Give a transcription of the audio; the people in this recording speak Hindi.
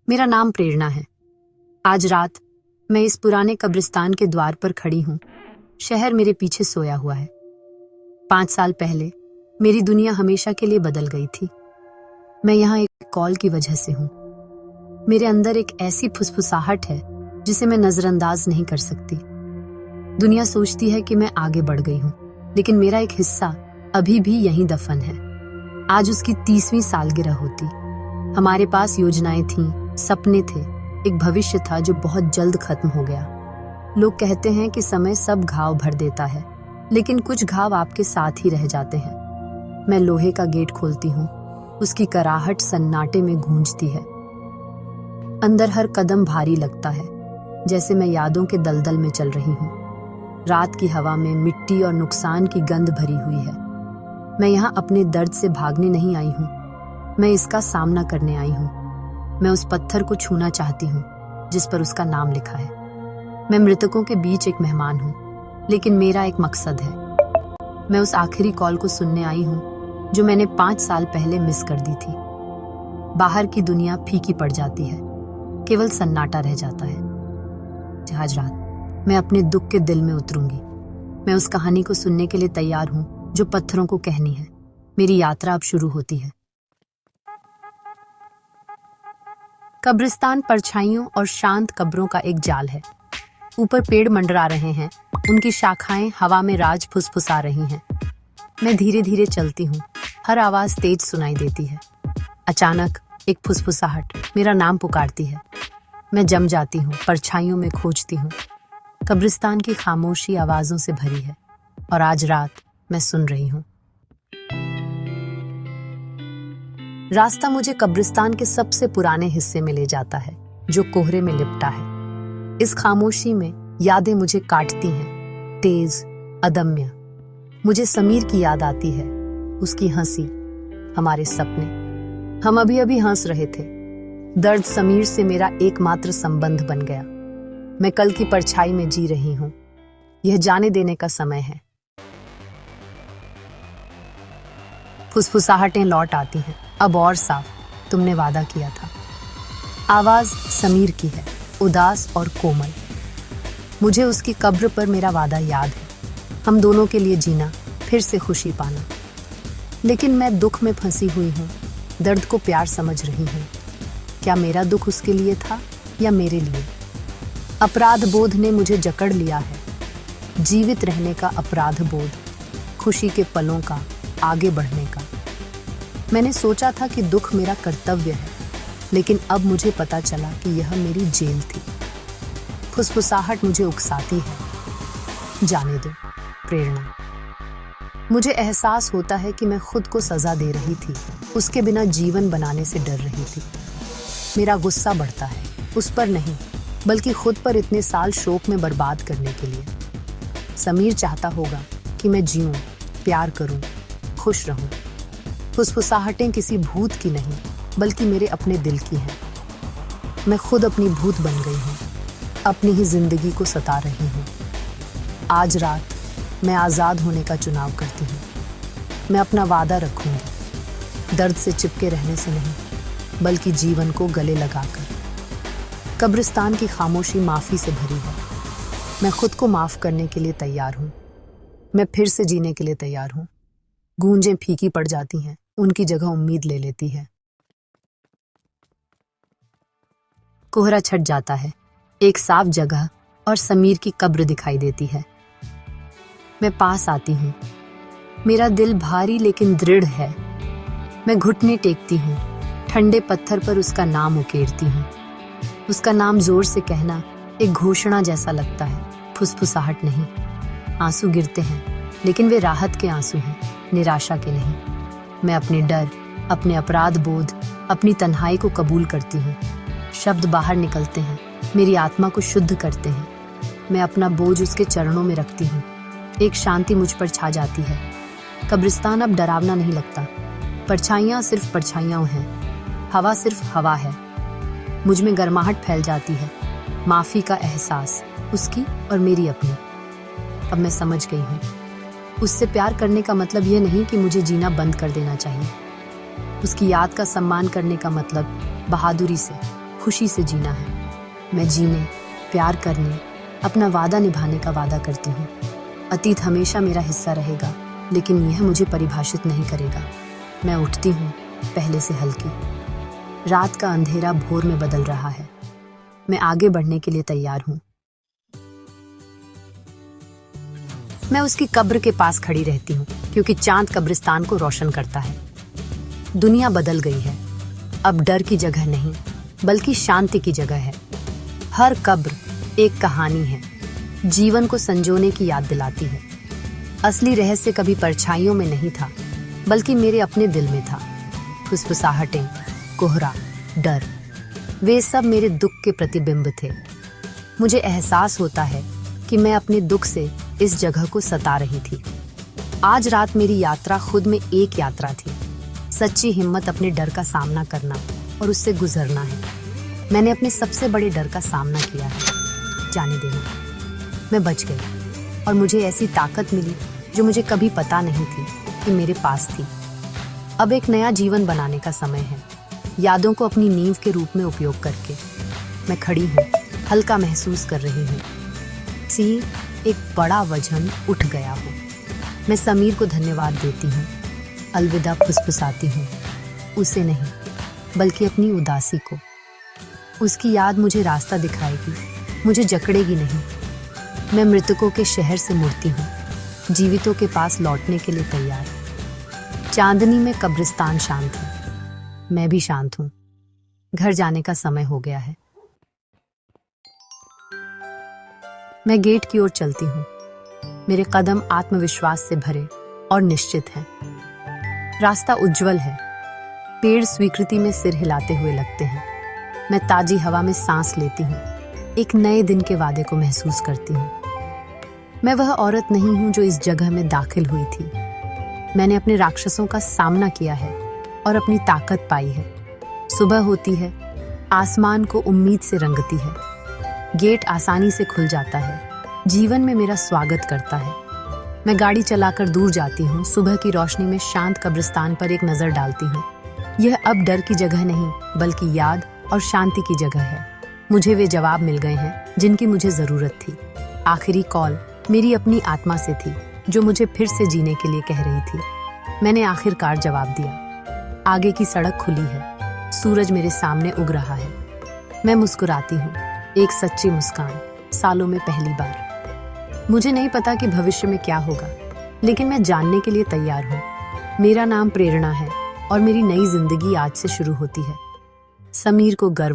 मेरा नाम प्रेरणा है। आज रात मैं इस पुराने कब्रिस्तान के द्वार पर खड़ी हूँ। शहर मेरे पीछे सोया हुआ है। 5 साल पहले मेरी दुनिया हमेशा के लिए बदल गई थी। मैं यहाँ एक कॉल की वजह से हूँ। मेरे अंदर एक ऐसी फुसफुसाहट है जिसे मैं नजरअंदाज नहीं कर सकती। दुनिया सोचती है कि मैं आगे बढ़ गई हूँ, लेकिन मेरा एक हिस्सा अभी भी यहीं दफन है। आज उसकी 30वीं सालगिरह होती। हमारे पास योजनाएं थीं, सपने थे, एक भविष्य था जो बहुत जल्द खत्म हो गया। लोग कहते हैं कि समय सब घाव भर देता है, लेकिन कुछ घाव आपके साथ ही रह जाते हैं। मैं लोहे का गेट खोलती हूँ, उसकी कराहट सन्नाटे में गूंजती है। अंदर हर कदम भारी लगता है, जैसे मैं यादों के दलदल में चल रही हूँ। रात की हवा में मिट्टी और नुकसान की गंध भरी हुई है। मैं यहाँ अपने दर्द से भागने नहीं आई हूँ, मैं इसका सामना करने आई हूँ। मैं उस पत्थर को छूना चाहती हूँ जिस पर उसका नाम लिखा है। मैं मृतकों के बीच एक मेहमान हूँ, लेकिन मेरा एक मकसद है। मैं उस आखिरी कॉल को सुनने आई हूँ जो मैंने 5 साल पहले मिस कर दी थी। बाहर की दुनिया फीकी पड़ जाती है, केवल सन्नाटा रह जाता है। आज रात मैं अपने दुख के दिल में उतरूंगी। मैं उस कहानी को सुनने के लिए तैयार हूँ जो पत्थरों को कहनी है। मेरी यात्रा अब शुरू होती है। कब्रिस्तान परछाइयों और शांत कब्रों का एक जाल है। ऊपर पेड़ मंडरा रहे हैं, उनकी शाखाएं हवा में राज फुसफुसा रही हैं। मैं धीरे धीरे चलती हूँ, हर आवाज तेज सुनाई देती है। अचानक एक फुसफुसाहट मेरा नाम पुकारती है। मैं जम जाती हूँ, परछाइयों में खोजती हूँ। कब्रिस्तान की खामोशी आवाजों से भरी है, और आज रात मैं सुन रही हूँ। रास्ता मुझे कब्रिस्तान के सबसे पुराने हिस्से में ले जाता है, जो कोहरे में लिपटा है। इस खामोशी में यादें मुझे काटती हैं, तेज, अदम्य। मुझे समीर की याद आती है, उसकी हंसी, हमारे सपने। हम अभी अभी हंस रहे थे। दर्द समीर से मेरा एकमात्र संबंध बन गया। मैं कल की परछाई में जी रही हूँ। यह जाने देने का समय है। फुसफुसाहटें लौट आती हैं, अब और साफ। तुमने वादा किया था। आवाज समीर की है, उदास और कोमल। मुझे उसकी कब्र पर मेरा वादा याद है, हम दोनों के लिए जीना, फिर से खुशी पाना। लेकिन मैं दुख में फंसी हुई हूँ, दर्द को प्यार समझ रही हूँ। क्या मेरा दुख उसके लिए था या मेरे लिए? अपराध बोध ने मुझे जकड़ लिया है, जीवित रहने का अपराध बोध, खुशी के पलों का, आगे बढ़ने का। मैंने सोचा था कि दुख मेरा कर्तव्य है, लेकिन अब मुझे पता चला कि यह मेरी जेल थी। फुसफुसाहट मुझे उकसाती है। जाने दो प्रेरणा। मुझे एहसास होता है कि मैं खुद को सजा दे रही थी, उसके बिना जीवन बनाने से डर रही थी। मेरा गुस्सा बढ़ता है, उस पर नहीं, बल्कि खुद पर इतने साल शोक में बर्बाद करने के लिए। समीर चाहता होगा कि मैं जीऊं, प्यार करूं, खुश रहूं। फुसफुसाहटें किसी भूत की नहीं, बल्कि मेरे अपने दिल की हैं। मैं खुद अपनी भूत बन गई हूँ, अपनी ही जिंदगी को सता रही हूँ। आज रात मैं आज़ाद होने का चुनाव करती हूँ। मैं अपना वादा रखूंगी, दर्द से चिपके रहने से नहीं, बल्कि जीवन को गले लगाकर। कब्रिस्तान की खामोशी माफ़ी से भरी है। मैं खुद को माफ़ करने के लिए तैयार हूँ। मैं फिर से जीने के लिए तैयार हूँ। गूंजें फीकी पड़ जाती हैं, उनकी जगह उम्मीद ले लेती है। कोहरा छट जाता है, एक साफ जगह और समीर की कब्र दिखाई देती है। मैं पास आती हूँ। मेरा दिल भारी लेकिन दृढ़ है। मैं घुटने टेकती हूँ, ठंडे पत्थर पर उसका नाम उकेरती हूँ। उसका नाम जोर से कहना एक घोषणा जैसा लगता है, फुसफुसाहट नहीं। आंसू गिरते हैं, लेकिन वे राहत के आंसू हैं, निराशा के नहीं। मैं अपने डर, अपने अपराध बोध, अपनी तन्हाई को कबूल करती हूँ। शब्द बाहर निकलते हैं, मेरी आत्मा को शुद्ध करते हैं। मैं अपना बोझ उसके चरणों में रखती हूँ। एक शांति मुझ पर छा जाती है। कब्रिस्तान अब डरावना नहीं लगता। परछाइयाँ सिर्फ परछाइयाँ हैं, हवा सिर्फ हवा है। मुझ में गर्माहट फैल जाती है, माफ़ी का एहसास, उसकी और मेरी अपनी। अब मैं समझ गई हूँ, उससे प्यार करने का मतलब ये नहीं कि मुझे जीना बंद कर देना चाहिए। उसकी याद का सम्मान करने का मतलब बहादुरी से, खुशी से जीना है। मैं जीने, प्यार करने, अपना वादा निभाने का वादा करती हूँ। अतीत हमेशा मेरा हिस्सा रहेगा, लेकिन यह मुझे परिभाषित नहीं करेगा। मैं उठती हूँ, पहले से हल्की। रात का अंधेरा भोर में बदल रहा है। मैं आगे बढ़ने के लिए तैयार हूँ। मैं उसकी कब्र के पास खड़ी रहती हूँ, क्योंकि चांद कब्रिस्तान को रोशन करता है। दुनिया बदल गई है। अब डर की जगह नहीं, बल्कि शांति की जगह है। हर कब्र एक कहानी है, जीवन को संजोने की याद दिलाती है। असली रहस्य कभी परछाइयों में नहीं था, बल्कि मेरे अपने दिल में था। फुसफुसाहटें, कोहरा, डर, वे सब मेरे दुख के प्रतिबिंब थे। मुझे एहसास होता है कि मैं अपने दुख से इस जगह को सता रही थी। आज रात मेरी यात्रा खुद में एक यात्रा थी। सच्ची हिम्मत अपने डर का सामना करना और उससे गुजरना है। मैंने अपने सबसे बड़े डर का सामना किया है, जाने देना। मैं बच गई और मुझे ऐसी ताकत मिली जो मुझे कभी पता नहीं थी कि मेरे पास थी। अब एक नया जीवन बनाने का समय है, यादों को अपनी नींव के रूप में उपयोग करके। मैं खड़ी हूँ, हल्का महसूस कर रही हूँ, सी एक बड़ा वजन उठ गया हो। मैं समीर को धन्यवाद देती हूँ, अलविदा फुसफुसाती हूँ। उसे नहीं, बल्कि अपनी उदासी को। उसकी याद मुझे रास्ता दिखाएगी, मुझे जकड़ेगी नहीं। मैं मृतकों के शहर से मुड़ती हूँ, जीवितों के पास लौटने के लिए तैयार। चांदनी में कब्रिस्तान शांत है, मैं भी शांत हूँ। घर जाने का समय हो गया है। मैं गेट की ओर चलती हूँ। मेरे कदम आत्मविश्वास से भरे और निश्चित हैं। रास्ता उज्जवल है। पेड़ स्वीकृति में सिर हिलाते हुए लगते हैं। मैं ताजी हवा में सांस लेती हूँ, एक नए दिन के वादे को महसूस करती हूँ। मैं वह औरत नहीं हूँ जो इस जगह में दाखिल हुई थी। मैंने अपने राक्षसों का सामना किया है और अपनी ताकत पाई है। सुबह होती है, आसमान को उम्मीद से रंगती है। गेट आसानी से खुल जाता है, जीवन में मेरा स्वागत करता है। मैं गाड़ी चलाकर दूर जाती हूँ। सुबह की रोशनी में शांत कब्रिस्तान पर एक नजर डालती हूँ। यह अब डर की जगह नहीं, बल्कि याद और शांति की जगह है। मुझे वे जवाब मिल गए हैं जिनकी मुझे जरूरत थी। आखिरी कॉल मेरी अपनी आत्मा से थी, जो मुझे फिर से जीने के लिए कह रही थी। मैंने आखिरकार जवाब दिया। आगे की सड़क खुली है, सूरज मेरे सामने उग रहा है। मैं मुस्कुराती हूँ, एक सच्ची मुस्कान, सालों में पहली बार। मुझे नहीं पता कि भविष्य में क्या होगा, लेकिन मैं जानने के लिए तैयार हूँ। मेरा नाम प्रेरणा है और मेरी नई जिंदगी आज से शुरू होती है। समीर को गर्व